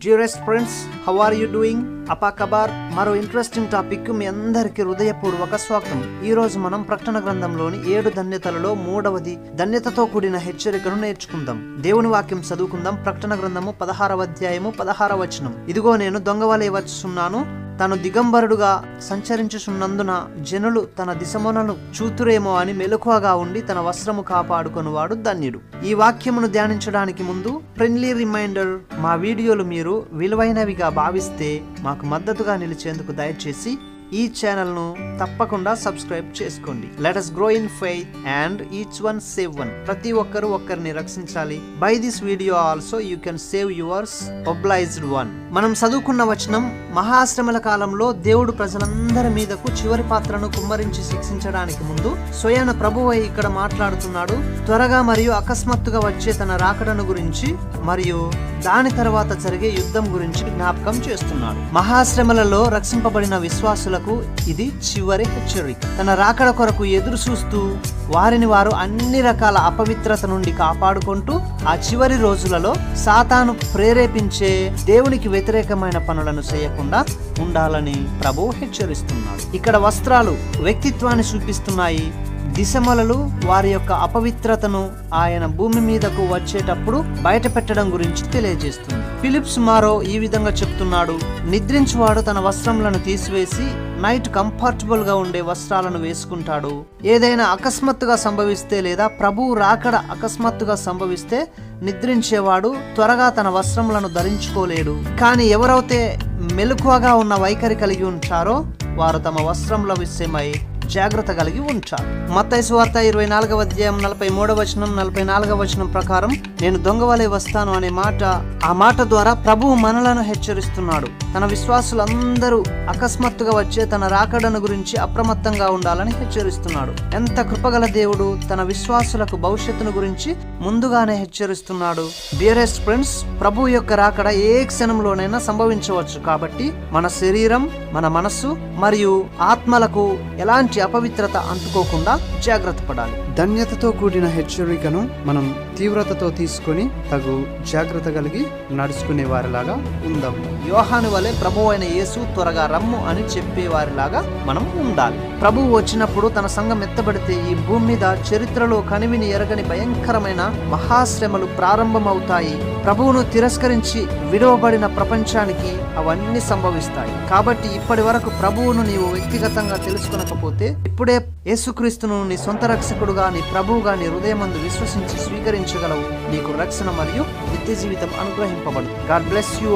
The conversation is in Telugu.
Dearest friends, how are you doing? అపా కబార్ మరో ఇంట్రెస్టింగ్ టాపిక్ మీ అందరికి హృదయపూర్వక స్వాగతం. ఈ రోజు మనం ప్రకటన గ్రంథంలోని 7 ధన్యతలలో 3వది ధన్యతతో కూడిన హెచ్చరికను నేర్చుకుందాం. దేవుని వాక్యం చదువుకుందాం. ప్రకటన గ్రంథము 16వ అధ్యాయము 16వ వచనం. ఇదిగో నేను దొంగవలే వచ్చుచున్నాను, తను దిగంబరుడుగా సంచరించుచున్నందున జనులు తన దిశములను చూతురేమో అని మెలకువగా ఉండి తన వస్త్రము కాపాడుకొనువాడు ధన్యుడు. ఈ వాక్యమును ధ్యానించడానికి ముందు ఫ్రెండ్లీ రిమైండర్, మా వీడియోలు మీరు విలువైనవిగా భావిస్తే మాకు మద్దతుగా నిలిచేందుకు దయచేసి ఈ ఛానల్ ను తప్పకుండా సబ్స్క్రైబ్ చేసుకోండి. Let us grow in faith and each one save one. ప్రతి ఒక్కరు ఒక్కరిని రక్షించాలి. By this video also you can save yours obliged one. మనం చదువుకున్న వచనం, మహాశ్రమల కాలంలో దేవుడు ప్రజలందరి మీదకు చివరి పాత్రను కుమ్మరించి శిక్షించడానికి ముందు స్వయాన ప్రభువై ఇక్కడ మాట్లాడుతున్నాడు. త్వరగా మరియు అకస్మాత్తుగా వచ్చే తన రాకడను గురించి మరియు దాని తర్వాత జరిగే యుద్ధం గురించి జ్ఞాపకం చేస్తున్నాడు. మహాశ్రమలలో రక్షింపబడిన విశ్వాసులకు ఇది చివరి హెచ్చరిక. తన రాకడ కొరకు ఎదురు చూస్తూ వారిని వారు అన్ని రకాల అపవిత్రత నుండి కాపాడుకుంటూ ఆ చివరి రోజులలో సాతాను ప్రేరేపించే దేవునికి వ్యతిరేకమైన పనులను చేయకుండా ఉండాలని ప్రభువు హెచ్చరిస్తున్నాడు. ఇక్కడ వస్త్రాలు వ్యక్తిత్వాన్ని చూపిస్తున్నాయి. దిశమలలు వారి యొక్క అపవిత్రతను ఆయన భూమి మీదకు వచ్చేటప్పుడు బయట పెట్టడం గురించి తెలియజేస్తుంది. ఫిలిప్స్ మారో ఈ విధంగా చెప్తున్నాడు, నిద్రించువాడు తన వస్త్రములను తీసివేసి నైట్ కంఫర్టబుల్ గా ఉండే వస్త్రాలను వేసుకుంటాడు. ఏదైనా అకస్మాత్తుగా సంభవిస్తే లేదా ప్రభువు రాకడ అకస్మాత్తుగా సంభవిస్తే నిద్రించేవాడు త్వరగా తన వస్త్రములను ధరించుకోలేడు. కానీ ఎవరైతే మెలకువగా ఉన్న వైఖరి కలిగి ఉంటారో వారు తమ వస్త్రముల విషయమై జాగ్రత్త కలిగి ఉంటారు. మత్తయి సువార్త 24వ అధ్యాయం 43వ వచనం 44వ వచనం ప్రకారం నేను దొంగవలే వస్తాను అనే మాట, ఆ మాట ద్వారా ప్రభువు మనలను హెచ్చరిస్తున్నాడు. తన విశ్వాసులందరూ అకస్మాత్తుగా వచ్చే తన రాకడను గురించి అప్రమత్తంగా ఉండాలని హెచ్చరిస్తున్నాడు. ఎంత కృపగల దేవుడు తన విశ్వాసులకు భవిష్యత్తును గురించి ముందుగానే హెచ్చరిస్తున్నాడు. డియరెస్ట్ ఫ్రెండ్స్, ప్రభు యొక్క రాకడ ఏ క్షణంలోనైనా సంభవించవచ్చు. కాబట్టి మన శరీరం, మన మనస్సు మరియు ఆత్మలకు ఎలాంటి అపవిత్రత అంటుకోకుండా జాగ్రత్త పడాలి. ధన్యతతో కూడిన హెచ్చరికను మనం తీవ్రతతో తీసుకొని తగు జాగ్రత్త కలిగి నడుచుకునే వారిలాగా ఉందాం. యోహాను వలె ప్రభువు అయిన యేసు త్వరగా రమ్ము అని చెప్పే వారిలాగా మనం ఉండాలి. ప్రభువు వచ్చినప్పుడు తన సంఘం ఎత్తబడితే ఈ భూమి మీద చరిత్రలో కనివిని ఎరగని భయంకరమైన మహాశ్రమలు ప్రారంభమవుతాయి. ప్రభువును తిరస్కరించి విడవబడిన ప్రపంచానికి అవన్నీ సంభవిస్తాయి. కాబట్టి ఇప్పటి వరకు ప్రభువును నీవు వ్యక్తిగతంగా తెలుసుకొనకపోతే ఇప్పుడే యేసుక్రీస్తును నీ సొంత రక్షకుడుగా, నీ ప్రభువుగా నీ హృదయమందు విశ్వసించి స్వీకరించగలవు. నీకు రక్షణ మరియు నిత్య జీవితం అనుగ్రహింపబడు. God bless you.